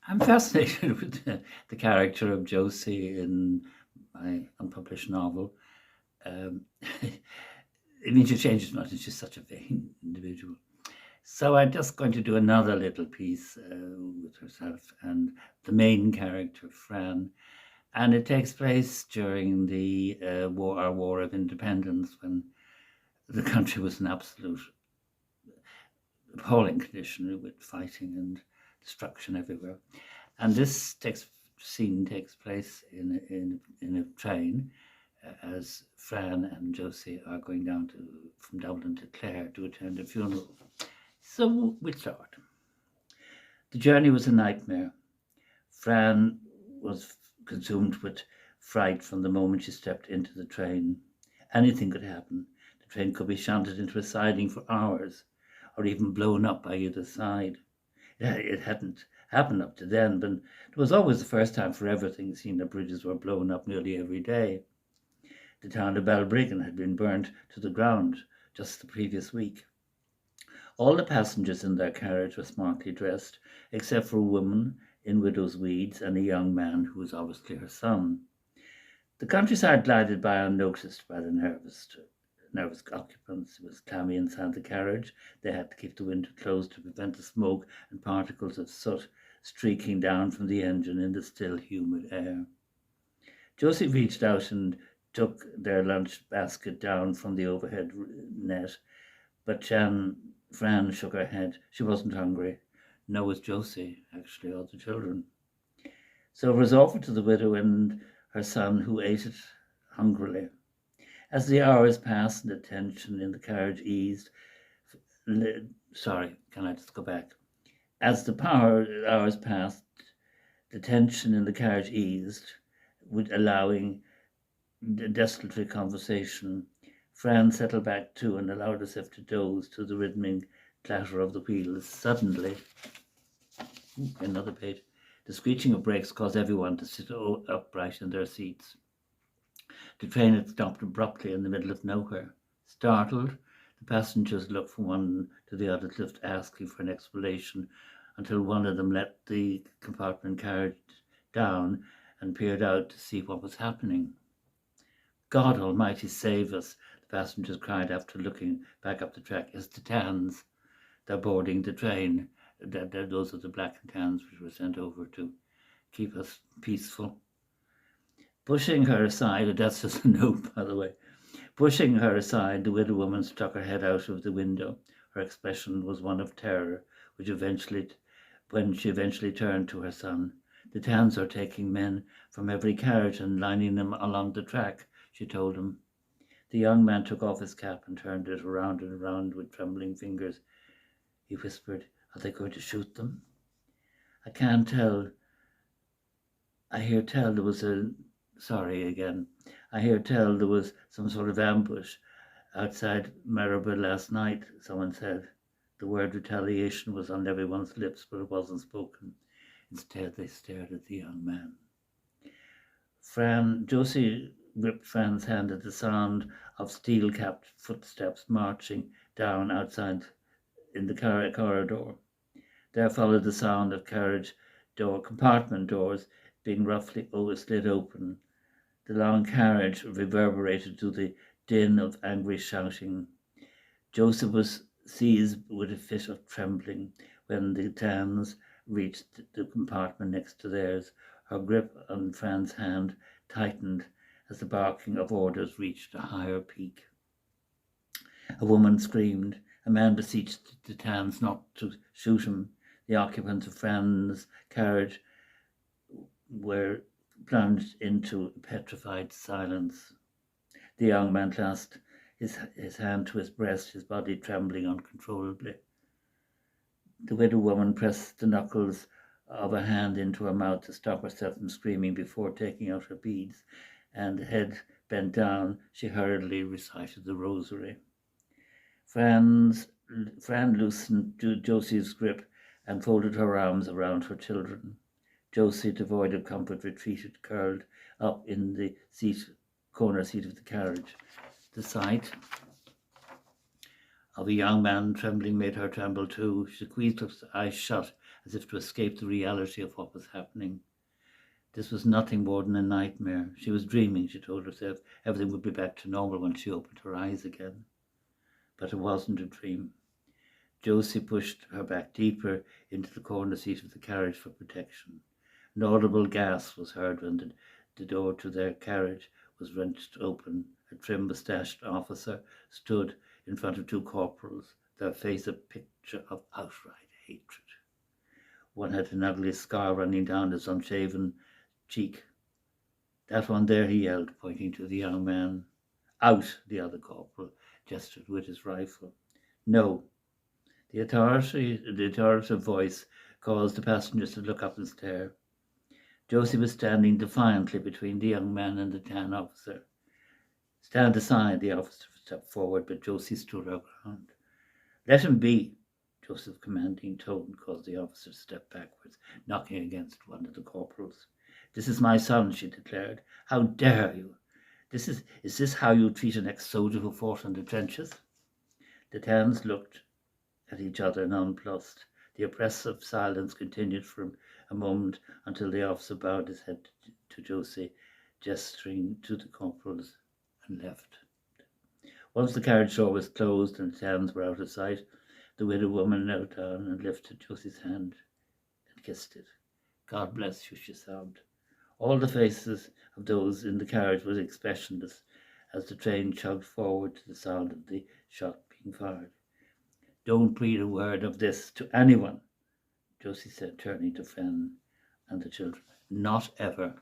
I'm fascinated with the character of Josie in my unpublished novel. Um, I mean, she changes much, and she's such a vain individual. So I'm just going to do another little piece with herself and the main character, Fran. And it takes place during the our War of Independence, when the country was in absolute appalling condition with fighting and destruction everywhere. And scene takes place in a train as Fran and Josie are going down from Dublin to Clare to attend a funeral. So we start. The journey was a nightmare. Fran was consumed with fright from the moment she stepped into the train. Anything could happen. The train could be shunted into a siding for hours, or even blown up by either side. It hadn't happened up to then, but it was always the first time for everything, seeing that bridges were blown up nearly every day. The town of Balbriggan had been burnt to the ground just the previous week. All the passengers in their carriage were smartly dressed, except for a woman in widow's weeds and a young man who was obviously her son. The countryside glided by unnoticed by the nervous occupants. It was clammy inside the carriage. They had to keep the window closed to prevent the smoke and particles of soot streaking down from the engine in the still humid air. Josie reached out and took their lunch basket down from the overhead net, but Fran shook her head. She wasn't hungry. No, it was Josie, actually, or the children. So it was offered to the widow and her son, who ate it hungrily. As the hours passed and the tension in the carriage eased, sorry, can I just go back? As the hours passed, the tension in the carriage eased, with allowing the desultory conversation. Fran settled back too and allowed herself to doze to the rhythmic clatter of the wheels. Suddenly, another page, the screeching of brakes caused everyone to sit upright in their seats. The train had stopped abruptly in the middle of nowhere. Startled, the passengers looked from one to the other, just asking for an explanation, until one of them let the compartment carriage down and peered out to see what was happening. God Almighty save us, the passengers cried after looking back up the track. It's the Tans. They're boarding the train. Those are the black Tans which were sent over to keep us peaceful. Pushing her aside, that's just a note, by the way. Pushing her aside, the widow woman stuck her head out of the window. Her expression was one of terror, when she eventually turned to her son. The Tans are taking men from every carriage and lining them along the track, she told him. The young man took off his cap and turned it around and around with trembling fingers. He whispered, "Are they going to shoot them?" "I can't tell. I hear tell there was some sort of ambush outside Maribor last night," someone said. The word retaliation was on everyone's lips, but it wasn't spoken. Instead, they stared at the young man. Josie gripped Fran's hand at the sound of steel-capped footsteps marching down outside in the corridor. There followed the sound of compartment doors being roughly slid open. The long carriage reverberated to the din of angry shouting. Joseph was seized with a fit of trembling when the Tans reached the compartment next to theirs. Her grip on Fran's hand tightened as the barking of orders reached a higher peak. A woman screamed. A man beseeched the Tans not to shoot him. The occupants of Fran's carriage were plunged into petrified silence. The young man clasped his hand to his breast, his body trembling uncontrollably. The widow woman pressed the knuckles of a hand into her mouth to stop herself from screaming before taking out her beads, and head bent down, she hurriedly recited the rosary. Fran loosened Josie's grip and folded her arms around her children. Josie, devoid of comfort, retreated, curled up in the corner seat of the carriage. The sight of a young man trembling made her tremble too. She squeezed her eyes shut as if to escape the reality of what was happening. This was nothing more than a nightmare. She was dreaming, she told herself. Everything would be back to normal when she opened her eyes again. But it wasn't a dream. Josie pushed her back deeper into the corner seat of the carriage for protection. An audible gasp was heard when the door to their carriage was wrenched open. A trim-moustached officer stood in front of two corporals, their face a picture of outright hatred. One had an ugly scar running down his unshaven cheek. "That one there," he yelled, pointing to the young man. "Out," the other corporal gestured with his rifle. "No." The authoritative voice caused the passengers to look up and stare. Josie was standing defiantly between the young man and the tan officer. "Stand aside," the officer stepped forward, but Josie stood her ground. "Let him be." Joseph's commanding tone caused the officer to step backwards, knocking against one of the corporals. "This is my son," she declared. "How dare you? Is this how you treat an ex-soldier who fought in the trenches?" The tans looked at each other nonplussed. The oppressive silence continued for a moment until the officer bowed his head to Josie, gesturing to the corporals, and left. Once the carriage door was closed and the tans were out of sight, the widow woman knelt down and lifted Josie's hand and kissed it. "God bless you," she sobbed. All the faces of those in the carriage were expressionless as the train chugged forward to the sound of the shot being fired. "Don't breathe a word of this to anyone," Josie said, turning to Fen and the children. "Not ever."